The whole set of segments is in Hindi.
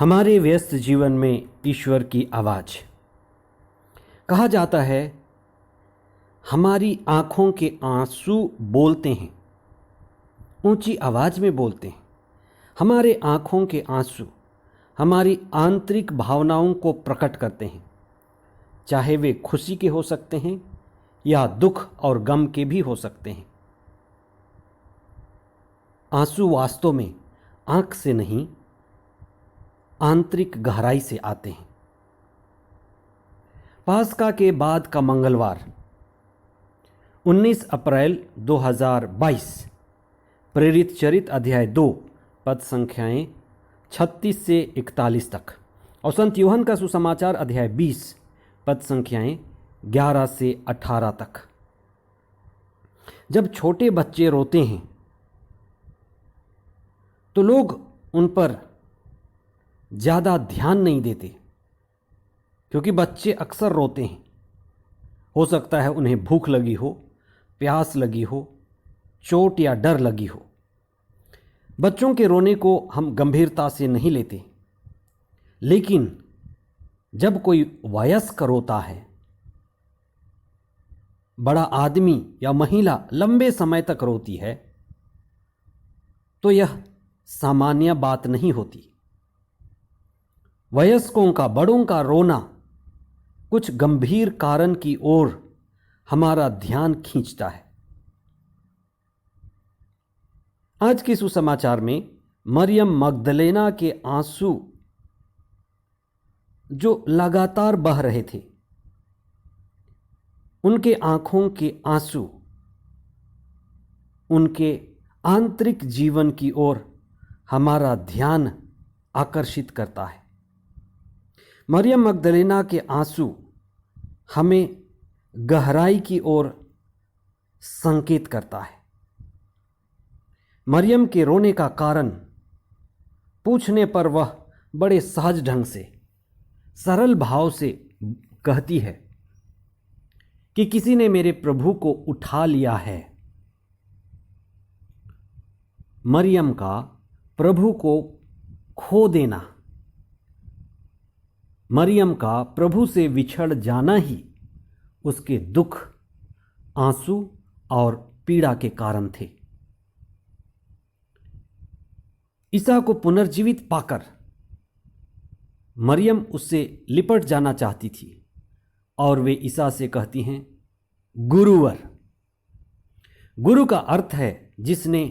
हमारे व्यस्त जीवन में ईश्वर की आवाज़। कहा जाता है हमारी आँखों के आंसू बोलते हैं, ऊंची आवाज़ में बोलते हैं। हमारे आँखों के आंसू हमारी आंतरिक भावनाओं को प्रकट करते हैं, चाहे वे खुशी के हो सकते हैं या दुख और गम के भी हो सकते हैं। आंसू वास्तव में आँख से नहीं, आंतरिक गहराई से आते हैं। पास्का के बाद का मंगलवार 19 अप्रैल 2022, प्रेरित चरित अध्याय 2 पद संख्याएं 36 से 41 तक और संत यूहन्ना का सुसमाचार अध्याय 20 पद संख्याएं 11 से 18 तक। जब छोटे बच्चे रोते हैं तो लोग उन पर ज़्यादा ध्यान नहीं देते, क्योंकि बच्चे अक्सर रोते हैं। हो सकता है उन्हें भूख लगी हो, प्यास लगी हो, चोट या डर लगी हो। बच्चों के रोने को हम गंभीरता से नहीं लेते, लेकिन जब कोई वयस्क रोता है, बड़ा आदमी या महिला लंबे समय तक रोती है, तो यह सामान्य बात नहीं होती। वयस्कों का, बड़ों का रोना कुछ गंभीर कारण की ओर हमारा ध्यान खींचता है। आज के सुसमाचार में मरियम मगदलेना के आंसू जो लगातार बह रहे थे, उनके आंखों के आंसू उनके आंतरिक जीवन की ओर हमारा ध्यान आकर्षित करता है। मरियम मगदलेना के आंसू हमें गहराई की ओर संकेत करता है। मरियम के रोने का कारण पूछने पर वह बड़े सहज ढंग से, सरल भाव से कहती है कि किसी ने मेरे प्रभु को उठा लिया है। मरियम का प्रभु को खो देना, मरियम का प्रभु से बिछड़ जाना ही उसके दुख, आंसू और पीड़ा के कारण थे। ईसा को पुनर्जीवित पाकर मरियम उससे लिपट जाना चाहती थी और वे ईसा से कहती हैं, गुरुवर। गुरु का अर्थ है जिसने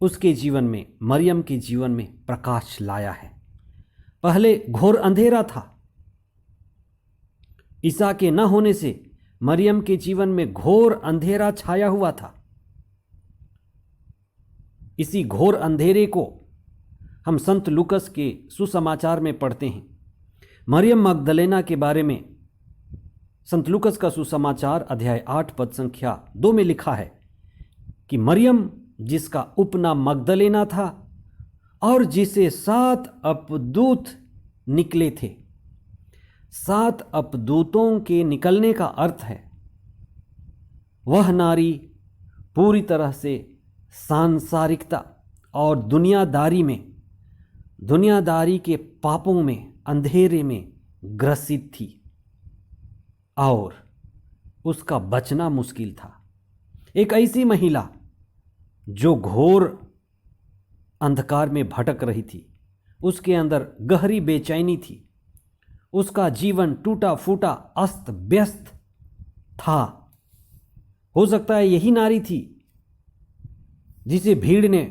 उसके जीवन में, मरियम के जीवन में प्रकाश लाया है। पहले घोर अंधेरा था। ईसा के न होने से मरियम के जीवन में घोर अंधेरा छाया हुआ था। इसी घोर अंधेरे को हम संत लूकस के सुसमाचार में पढ़ते हैं। मरियम मगदलेना के बारे में संत लूकस का सुसमाचार अध्याय 8 पद संख्या 2 में लिखा है कि मरियम, जिसका उपनाम मगदलेना था और जिसे 7 अपदूत निकले थे। 7 अपदूतों के निकलने का अर्थ है वह नारी पूरी तरह से सांसारिकता और दुनियादारी के पापों में, अंधेरे में ग्रसित थी और उसका बचना मुश्किल था। एक ऐसी महिला जो घोर अंधकार में भटक रही थी, उसके अंदर गहरी बेचैनी थी, उसका जीवन टूटा फूटा, अस्त व्यस्त था। हो सकता है यही नारी थी जिसे भीड़ ने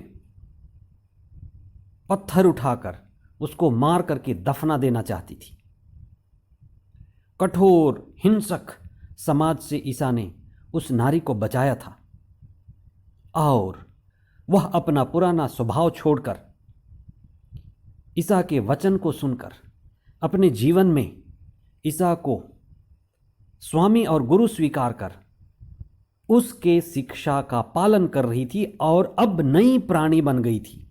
पत्थर उठाकर उसको मार करके दफना देना चाहती थी। कठोर हिंसक समाज से ईसा ने उस नारी को बचाया था और वह अपना पुराना स्वभाव छोड़कर ईसा के वचन को सुनकर अपने जीवन में ईसा को स्वामी और गुरु स्वीकार कर उसके शिक्षा का पालन कर रही थी और अब नई प्राणी बन गई थी।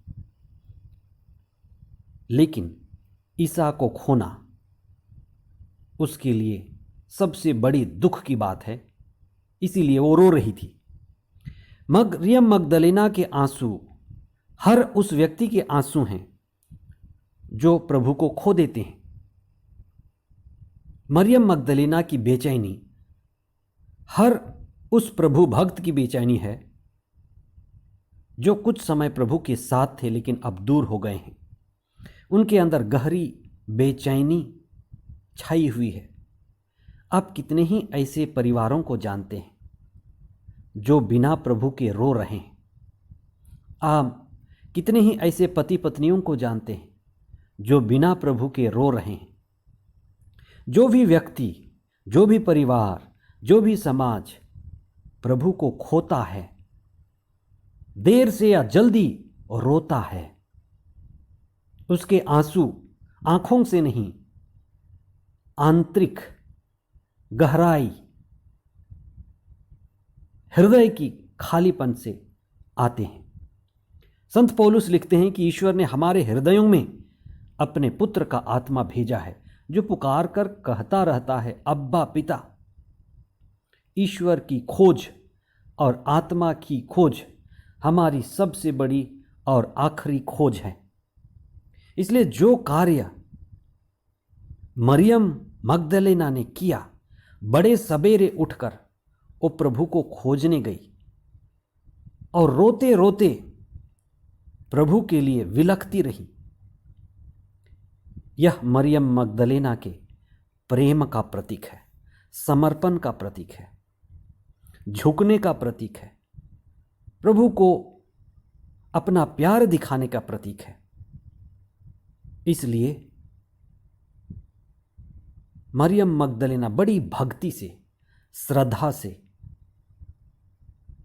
लेकिन ईसा को खोना उसके लिए सबसे बड़ी दुख की बात है, इसीलिए वो रो रही थी। मरियम मगदलेना के आंसू हर उस व्यक्ति के आंसू हैं जो प्रभु को खो देते हैं। मरियम मगदलेना की बेचैनी हर उस प्रभु भक्त की बेचैनी है जो कुछ समय प्रभु के साथ थे लेकिन अब दूर हो गए हैं। उनके अंदर गहरी बेचैनी छाई हुई है। आप कितने ही ऐसे परिवारों को जानते हैं जो बिना प्रभु के रो रहे हैं। आप कितने ही ऐसे पति पत्नियों को जानते हैं जो बिना प्रभु के रो रहे हैं। जो भी व्यक्ति, जो भी परिवार, जो भी समाज प्रभु को खोता है, देर से या जल्दी रोता है। उसके आंसू आंखों से नहीं, आंतरिक गहराई, हृदय की खालीपन से आते हैं। संत पौलुस लिखते हैं कि ईश्वर ने हमारे हृदयों में अपने पुत्र का आत्मा भेजा है जो पुकार कर कहता रहता है, अब्बा पिता। ईश्वर की खोज और आत्मा की खोज हमारी सबसे बड़ी और आखिरी खोज है। इसलिए जो कार्य मरियम मगदलेना ने किया, बड़े सवेरे उठकर वो प्रभु को खोजने गई और रोते रोते प्रभु के लिए विलखती रही। यह मरियम मगदलेना के प्रेम का प्रतीक है, समर्पण का प्रतीक है, झुकने का प्रतीक है, प्रभु को अपना प्यार दिखाने का प्रतीक है। इसलिए मरियम मगदलेना बड़ी भक्ति से, श्रद्धा से,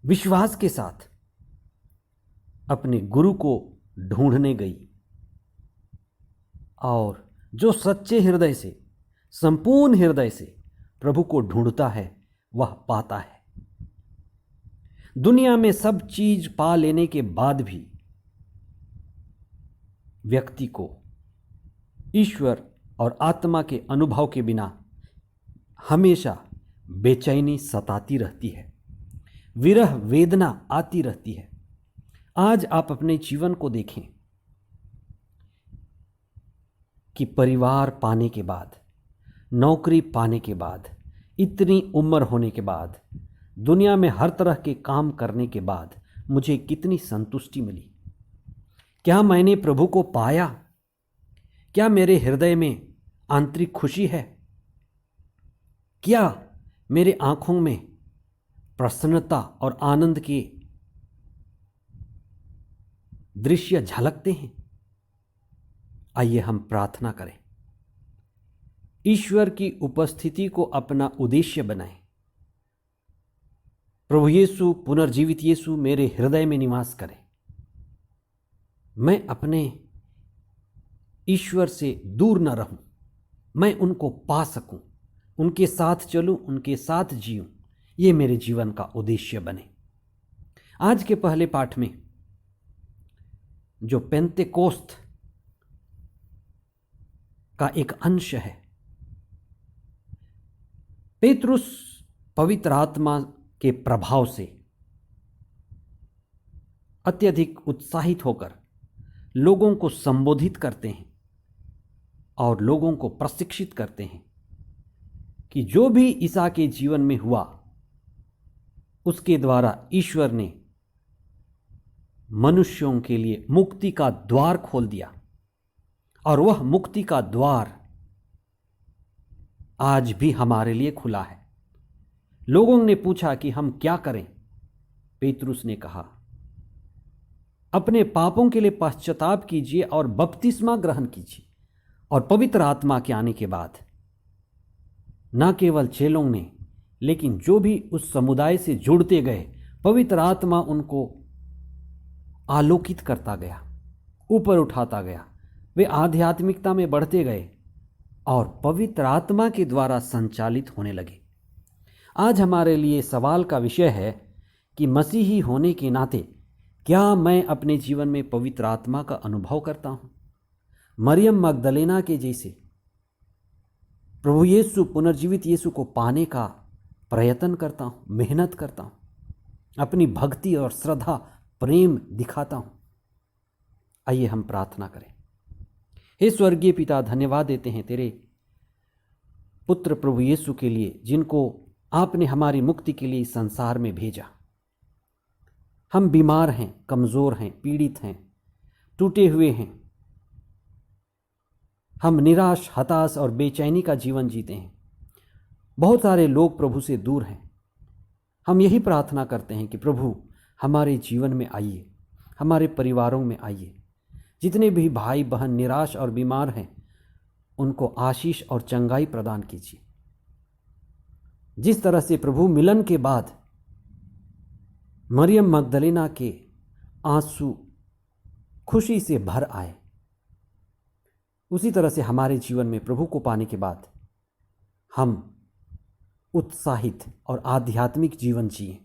विश्वास के साथ अपने गुरु को ढूंढने गई और जो सच्चे हृदय से, संपूर्ण हृदय से प्रभु को ढूंढता है वह पाता है। दुनिया में सब चीज पा लेने के बाद भी व्यक्ति को ईश्वर और आत्मा के अनुभव के बिना हमेशा बेचैनी सताती रहती है, विरह वेदना आती रहती है। आज आप अपने जीवन को देखें कि परिवार पाने के बाद, नौकरी पाने के बाद, इतनी उम्र होने के बाद, दुनिया में हर तरह के काम करने के बाद मुझे कितनी संतुष्टि मिली। क्या मैंने प्रभु को पाया? क्या मेरे हृदय में आंतरिक खुशी है? क्या मेरे आंखों में प्रसन्नता और आनंद के दृश्य झलकते हैं? आइए हम प्रार्थना करें। ईश्वर की उपस्थिति को अपना उद्देश्य बनाएं। प्रभु यीशु, पुनर्जीवित यीशु मेरे हृदय में निवास करें। मैं अपने ईश्वर से दूर न रहूं, मैं उनको पा सकूं, उनके साथ चलूं, उनके साथ जीऊं। ये मेरे जीवन का उद्देश्य बने। आज के पहले पाठ में जो पेंतेकोस्त का एक अंश है, पेतरुस पवित्र आत्मा के प्रभाव से अत्यधिक उत्साहित होकर लोगों को संबोधित करते हैं और लोगों को प्रशिक्षित करते हैं कि जो भी ईसा के जीवन में हुआ उसके द्वारा ईश्वर ने मनुष्यों के लिए मुक्ति का द्वार खोल दिया और वह मुक्ति का द्वार आज भी हमारे लिए खुला है। लोगों ने पूछा कि हम क्या करें? पेतरुस ने कहा, अपने पापों के लिए पश्चाताप कीजिए और बपतिस्मा ग्रहण कीजिए। और पवित्र आत्मा के आने के बाद न केवल चेलों ने, लेकिन जो भी उस समुदाय से जुड़ते गए, पवित्र आत्मा उनको आलोकित करता गया, ऊपर उठाता गया। वे आध्यात्मिकता में बढ़ते गए और पवित्र आत्मा के द्वारा संचालित होने लगे। आज हमारे लिए सवाल का विषय है कि मसीही होने के नाते क्या मैं अपने जीवन में पवित्र आत्मा का अनुभव करता हूँ? मरियम मगदलेना के जैसे प्रभु यीशु, पुनर्जीवित यीशु को पाने का प्रयत्न करता हूँ, मेहनत करता हूँ, अपनी भक्ति और श्रद्धा, प्रेम दिखाता हूँ। आइए हम प्रार्थना करें। हे स्वर्गीय पिता, धन्यवाद देते हैं तेरे पुत्र प्रभु यीशु के लिए, जिनको आपने हमारी मुक्ति के लिए इस संसार में भेजा। हम बीमार हैं, कमज़ोर हैं, पीड़ित हैं, टूटे हुए हैं। हम निराश, हताश और बेचैनी का जीवन जीते हैं। बहुत सारे लोग प्रभु से दूर हैं। हम यही प्रार्थना करते हैं कि प्रभु हमारे जीवन में आइए, हमारे परिवारों में आइए। जितने भी भाई बहन निराश और बीमार हैं, उनको आशीष और चंगाई प्रदान कीजिए। जिस तरह से प्रभु मिलन के बाद मरियम मगदलेना के आंसू खुशी से भर आए, उसी तरह से हमारे जीवन में प्रभु को पाने के बाद हम उत्साहित और आध्यात्मिक जीवन जिए।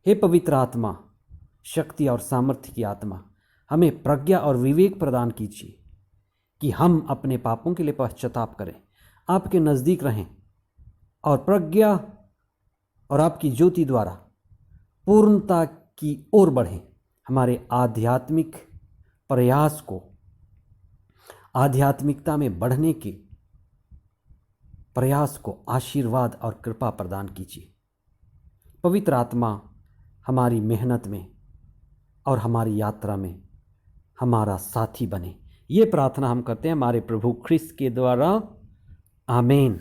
हे पवित्र आत्मा, शक्ति और सामर्थ्य की आत्मा, हमें प्रज्ञा और विवेक प्रदान कीजिए कि हम अपने पापों के लिए पश्चाताप करें, आपके नज़दीक रहें और प्रज्ञा और आपकी ज्योति द्वारा पूर्णता की ओर बढ़ें। हमारे आध्यात्मिक प्रयास को, आध्यात्मिकता में बढ़ने के प्रयास को आशीर्वाद और कृपा प्रदान कीजिए। पवित्र आत्मा हमारी मेहनत में और हमारी यात्रा में हमारा साथी बने। ये प्रार्थना हम करते हैं हमारे प्रभु ख्रिस्त के द्वारा। आमीन।